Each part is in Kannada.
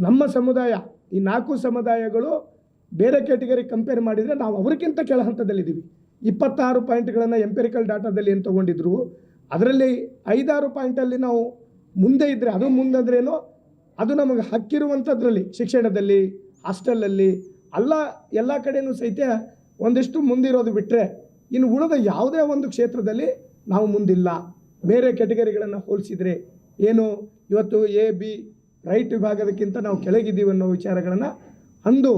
ನಮ್ಮ ಸಮುದಾಯ ಈ 4 ಸಮುದಾಯಗಳು ಬೇರೆ ಕ್ಯಾಟಗರಿ ಕಂಪೇರ್ ಮಾಡಿದರೆ ನಾವು ಅವರಿಗಿಂತ ಕೆಳ ಹಂತದಲ್ಲಿದ್ದೀವಿ. 26 ಪಾಯಿಂಟ್ಗಳನ್ನು ಎಂಪೆರಿಕಲ್ ಡಾಟಾದಲ್ಲಿ ಏನು ತೊಗೊಂಡಿದ್ರು ಅದರಲ್ಲಿ 5-6 ಪಾಯಿಂಟಲ್ಲಿ ನಾವು ಮುಂದೆ ಇದ್ದರೆ ಅದು ಮುಂದಂದ್ರೇನೋ ಅದು ನಮಗೆ ಹಕ್ಕಿರುವಂಥದ್ರಲ್ಲಿ ಶಿಕ್ಷಣದಲ್ಲಿ ಹಾಸ್ಟೆಲಲ್ಲಿ ಎಲ್ಲ ಕಡೆಯೂ ಸಹಿತ ಒಂದಿಷ್ಟು ಮುಂದಿರೋದು ಬಿಟ್ಟರೆ ಇನ್ನು ಉಳಿದ ಯಾವುದೇ ಒಂದು ಕ್ಷೇತ್ರದಲ್ಲಿ ನಾವು ಮುಂದಿಲ್ಲ. ಬೇರೆ ಕ್ಯಾಟಗರಿಗಳನ್ನು ಹೋಲಿಸಿದರೆ ಏನು ಇವತ್ತು ಎ ಬಿ ರೈಟ್ ವಿಭಾಗದಕ್ಕಿಂತ ನಾವು ಕೆಳಗಿದ್ದೀವಿ ಅನ್ನೋ ವಿಚಾರಗಳನ್ನು ಅಂದು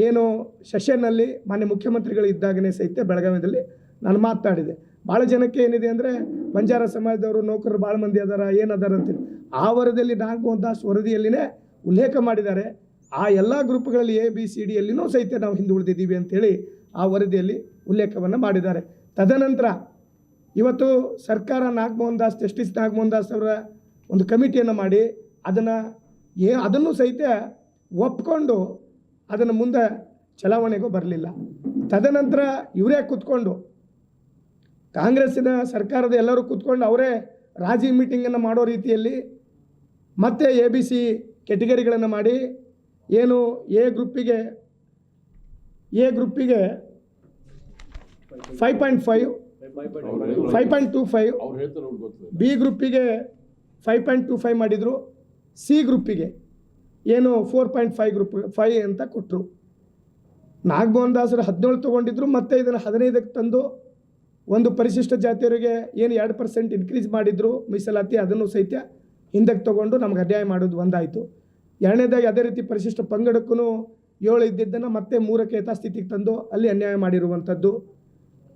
ಏನು ಸೆಷನ್ನಲ್ಲಿ ಮಾನ್ಯ ಮುಖ್ಯಮಂತ್ರಿಗಳು ಇದ್ದಾಗನೇ ಸಹಿತ ಬೆಳಗಾವಿಯಲ್ಲಿ ನಾನು ಮಾತಾಡಿದೆ. ಭಾಳ ಜನಕ್ಕೆ ಏನಿದೆ ಅಂದರೆ ಬಂಜಾರ ಸಮಾಜದವರು ನೌಕರರು ಭಾಳ ಮಂದಿ ಅದಾರ ಏನದಾರ ಅಂತೇಳಿ ಆ ವರದಿಯಲ್ಲಿ ನಾಗಮೋಹನ್ ದಾಸ್ ವರದಿಯಲ್ಲಿನೇ ಉಲ್ಲೇಖ ಮಾಡಿದ್ದಾರೆ. ಆ ಎಲ್ಲ ಗ್ರೂಪ್ಗಳಲ್ಲಿ ಎ ಬಿ ಸಿ ಡಿಯಲ್ಲಿನೂ ಸಹಿತ ನಾವು ಹಿಂದುಳಿದಿದ್ದೀವಿ ಅಂಥೇಳಿ ಆ ವರದಿಯಲ್ಲಿ ಉಲ್ಲೇಖವನ್ನು ಮಾಡಿದ್ದಾರೆ. ತದನಂತರ ಇವತ್ತು ಸರ್ಕಾರ ಜಸ್ಟಿಸ್ ನಾಗಮೋಹನ್ ದಾಸ್ ಅವರ ಒಂದು ಕಮಿಟಿಯನ್ನು ಮಾಡಿ ಅದನ್ನು ಸಹಿತ ಒಪ್ಕೊಂಡು ಅದನ್ನು ಮುಂದೆ ಚಲಾವಣೆಗೂ ಬರಲಿಲ್ಲ. ತದನಂತರ ಇವರೇ ಕೂತ್ಕೊಂಡು ಕಾಂಗ್ರೆಸ್ಸಿನ ಸರ್ಕಾರದ ಎಲ್ಲರೂ ಕೂತ್ಕೊಂಡು ಅವರೇ ರಾಜಿ ಮೀಟಿಂಗನ್ನು ಮಾಡೋ ರೀತಿಯಲ್ಲಿ ಮತ್ತೆ ಎ ಬಿ ಸಿ ಕೆಟಗರಿಗಳನ್ನು ಮಾಡಿ ಏನು ಎ ಗ್ರೂಪಿಗೆ 5.5 5.25 ಬಿ ಗ್ರೂಪಿಗೆ 5.25 ಮಾಡಿದರು, ಸಿ ಗ್ರೂಪಿಗೆ ಏನು 4.5 ಅಂತ ಕೊಟ್ಟರು. ನಾಗಮೋಹನ್ ದಾಸರು 17 ತೊಗೊಂಡಿದ್ರು, ಮತ್ತು ಇದನ್ನು 15ಕ್ಕೆ ತಂದು ಒಂದು ಪರಿಶಿಷ್ಟ ಜಾತಿಯವರಿಗೆ ಏನು 2% ಇನ್ಕ್ರೀಸ್ ಮಾಡಿದ್ರು ಮೀಸಲಾತಿ, ಅದನ್ನು ಸಹಿತ ಹಿಂದಕ್ಕೆ ತೊಗೊಂಡು ನಮ್ಗೆ ಅನ್ಯಾಯ ಮಾಡೋದು ಒಂದಾಯಿತು. ಎರಡನೇದಾಗಿ ಅದೇ ರೀತಿ ಪರಿಶಿಷ್ಟ ಪಂಗಡಕ್ಕೂ 7 ಇದ್ದಿದ್ದನ್ನು ಮತ್ತೆ 3ಕ್ಕೆ ಯಥಾಸ್ಥಿತಿಗೆ ತಂದು ಅಲ್ಲಿ ಅನ್ಯಾಯ ಮಾಡಿರುವಂಥದ್ದು.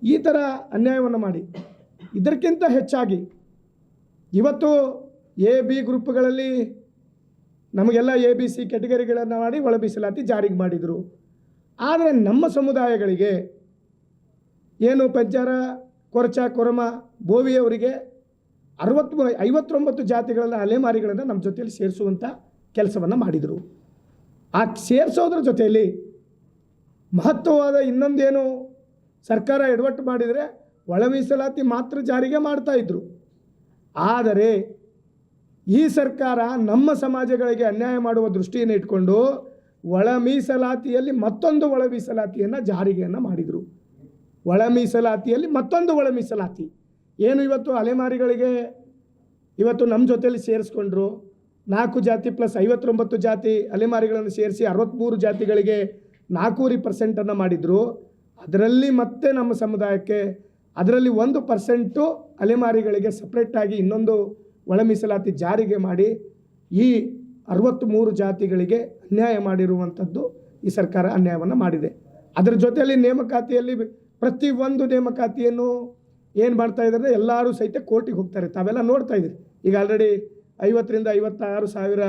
ಈ ಥರ ಅನ್ಯಾಯವನ್ನು ಮಾಡಿ ಇದಕ್ಕಿಂತ ಹೆಚ್ಚಾಗಿ ಇವತ್ತು ಎ ಬಿ ಗ್ರೂಪ್ಗಳಲ್ಲಿ ನಮಗೆಲ್ಲ ಎ ಬಿ ಸಿ ಕೆಟಗರಿಗಳನ್ನು ಮಾಡಿ ಒಳ ಮೀಸಲಾತಿ ಜಾರಿಗೆ ಮಾಡಿದರು. ಆದರೆ ನಮ್ಮ ಸಮುದಾಯಗಳಿಗೆ ಏನು ಪಂಚಾರ, ಕೊರಚ, ಕೊರಮ, ಬೋವಿಯವರಿಗೆ 59 ಜಾತಿಗಳನ್ನು ಅಲೆಮಾರಿಗಳನ್ನು ನಮ್ಮ ಜೊತೆಯಲ್ಲಿ ಸೇರಿಸುವಂಥ ಕೆಲಸವನ್ನು ಮಾಡಿದರು. ಆ ಸೇರಿಸೋದ್ರ ಜೊತೆಯಲ್ಲಿ ಮಹತ್ವವಾದ ಇನ್ನೊಂದೇನು ಸರ್ಕಾರ ಎಡವಟ್ಟು ಮಾಡಿದರೆ ಒಳ ಮೀಸಲಾತಿ ಮಾತ್ರ ಜಾರಿಗೆ ಮಾಡ್ತಾಯಿದ್ರು. ಆದರೆ ಈ ಸರ್ಕಾರ ನಮ್ಮ ಸಮಾಜಗಳಿಗೆ ಅನ್ಯಾಯ ಮಾಡುವ ದೃಷ್ಟಿಯನ್ನು ಇಟ್ಕೊಂಡು ಒಳ ಮೀಸಲಾತಿಯಲ್ಲಿ ಮತ್ತೊಂದು ಒಳ ಮೀಸಲಾತಿಯನ್ನು ಜಾರಿಗೆಯನ್ನು ಮಾಡಿದರು. ಒಳ ಮೀಸಲಾತಿಯಲ್ಲಿ ಮತ್ತೊಂದು ಒಳ ಮೀಸಲಾತಿ ಏನು ಇವತ್ತು ಅಲೆಮಾರಿಗಳಿಗೆ ಇವತ್ತು ನಮ್ಮ ಜೊತೆಯಲ್ಲಿ ಸೇರಿಸ್ಕೊಂಡ್ರು. 4 ಜಾತಿ ಪ್ಲಸ್ 59 ಜಾತಿ ಅಲೆಮಾರಿಗಳನ್ನು ಸೇರಿಸಿ 63 ಜಾತಿಗಳಿಗೆ 4% ಮಾಡಿದರು. ಅದರಲ್ಲಿ ಮತ್ತೆ ನಮ್ಮ ಸಮುದಾಯಕ್ಕೆ ಅದರಲ್ಲಿ 1% ಅಲೆಮಾರಿಗಳಿಗೆ ಸಪ್ರೇಟಾಗಿ ಇನ್ನೊಂದು ಒಳ ಮೀಸಲಾತಿ ಜಾರಿಗೆ ಮಾಡಿ ಈ 63 ಜಾತಿಗಳಿಗೆ ಅನ್ಯಾಯ ಮಾಡಿರುವಂಥದ್ದು ಈ ಸರ್ಕಾರ ಅನ್ಯಾಯವನ್ನು ಮಾಡಿದೆ. ಅದರ ಜೊತೆಯಲ್ಲಿ ನೇಮಕಾತಿಯಲ್ಲಿ ಪ್ರತಿಯೊಂದು ನೇಮಕಾತಿಯನ್ನು ಏನು ಮಾಡ್ತಾ ಇದ್ದಾರೆ, ಎಲ್ಲರೂ ಸಹಿತ ಕೋರ್ಟಿಗೆ ಹೋಗ್ತಾರೆ. ತಾವೆಲ್ಲ ನೋಡ್ತಾ ಇದ್ದೀರಿ. ಈಗ ಆಲ್ರೆಡಿ 50,000 ರಿಂದ 56,000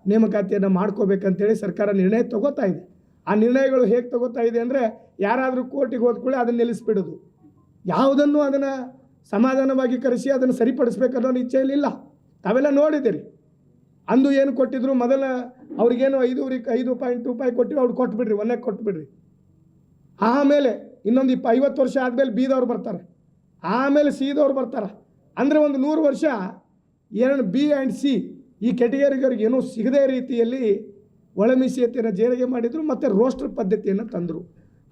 ನೇಮಕಾತಿಯನ್ನು ಮಾಡ್ಕೋಬೇಕಂತೇಳಿ ಸರ್ಕಾರ ನಿರ್ಣಯ ತಗೋತಾ ಇದೆ. ಆ ನಿರ್ಣಯಗಳು ಹೇಗೆ ತಗೋತಾ ಇದೆ ಅಂದರೆ ಯಾರಾದರೂ ಕೋರ್ಟಿಗೆ ಹೋದ್ಕೊಳ್ಳಿ ಅದನ್ನು ನಿಲ್ಲಿಸ್ಬಿಡೋದು, ಯಾವುದನ್ನು ಅದನ್ನು ಸಮಾಧಾನವಾಗಿ ಕರೆಸಿ ಅದನ್ನು ಸರಿಪಡಿಸ್ಬೇಕನ್ನೋ ಇಚ್ಛೆಯಲ್ಲಿಲ್ಲ. ತಾವೆಲ್ಲ ನೋಡಿದ್ದೀರಿ. ಅಂದು ಏನು ಕೊಟ್ಟಿದ್ರು, ಮೊದಲ ಅವ್ರಿಗೇನು 5.25 ಕೊಟ್ಟಿವಿ, ಅವ್ರು ಕೊಟ್ಬಿಡ್ರಿ, 1 ಕೊಟ್ಬಿಡ್ರಿ. ಆಮೇಲೆ ಇನ್ನೊಂದು 50 ವರ್ಷ ಆದಮೇಲೆ ಬಿದವ್ರು ಬರ್ತಾರೆ, ಆಮೇಲೆ ಸಿದವ್ರು ಬರ್ತಾರೆ. ಅಂದರೆ ಒಂದು 100 ವರ್ಷ ಏನು ಬಿ ಆ್ಯಂಡ್ ಸಿ ಈ ಕೆಟಗರಿಗರಿಗೆ ಏನೂ ಸಿಗದೇ ರೀತಿಯಲ್ಲಿ ಒಳ ಮೀಸಲಾತಿಯನ್ನು ಜಾರಿಗೆ ಮಾಡಿದರು ಮತ್ತು ರೋಸ್ಟರ್ ಪದ್ಧತಿಯನ್ನು ತಂದರು.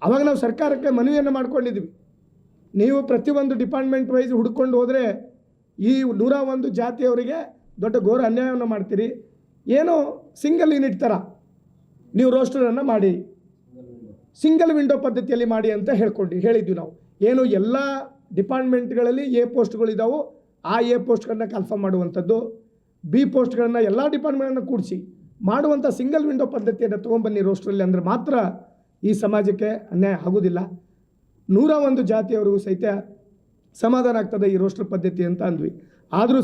ಆವಾಗ ನಾವು ಸರ್ಕಾರಕ್ಕೆ ಮನವಿಯನ್ನು ಮಾಡ್ಕೊಂಡಿದ್ವಿ, ನೀವು ಪ್ರತಿಯೊಂದು ಡಿಪಾರ್ಟ್ಮೆಂಟ್ ವೈಸ್ ಹುಡ್ಕೊಂಡು ಹೋದರೆ ಈ 101 ಜಾತಿಯವರಿಗೆ ದೊಡ್ಡ ಘೋರ ಅನ್ಯಾಯವನ್ನು ಮಾಡ್ತೀರಿ. ಏನೋ ಸಿಂಗಲ್ ಯೂನಿಟ್ ಥರ ನೀವು ರೋಸ್ಟರನ್ನು ಮಾಡಿ, ಸಿಂಗಲ್ ವಿಂಡೋ ಪದ್ಧತಿಯಲ್ಲಿ ಮಾಡಿ ಅಂತ ಹೇಳಿದ್ವಿ ನಾವು. ಏನು ಎಲ್ಲ ಡಿಪಾರ್ಟ್ಮೆಂಟ್ಗಳಲ್ಲಿ ಎ ಪೋಸ್ಟ್ಗಳಿದ್ದಾವೆ, ಆ ಎ ಪೋಸ್ಟ್ಗಳನ್ನ ಕನ್ಫರ್ಮ್ ಮಾಡುವಂಥದ್ದು, ಬಿ ಪೋಸ್ಟ್ಗಳನ್ನು ಎಲ್ಲ ಡಿಪಾರ್ಟ್ಮೆಂಟನ್ನು ಕೂಡಿಸಿ ಮಾಡುವಂಥ ಸಿಂಗಲ್ ವಿಂಡೋ ಪದ್ಧತಿಯನ್ನು ತೊಗೊಂಬನ್ನಿ ರೋಸ್ಟ್ರಲ್ಲಿ, ಅಂದರೆ ಮಾತ್ರ ಈ ಸಮಾಜಕ್ಕೆ ಅನ್ಯಾಯ ಆಗೋದಿಲ್ಲ. 101 ಜಾತಿಯವರಿಗೂ ಸಹಿತ ಸಮಾಧಾನ ಆಗ್ತದೆ ಈ ರೋಸ್ಟರ್ ಪದ್ಧತಿ ಅಂತ ಅಂದ್ವಿ. ಆದರೂ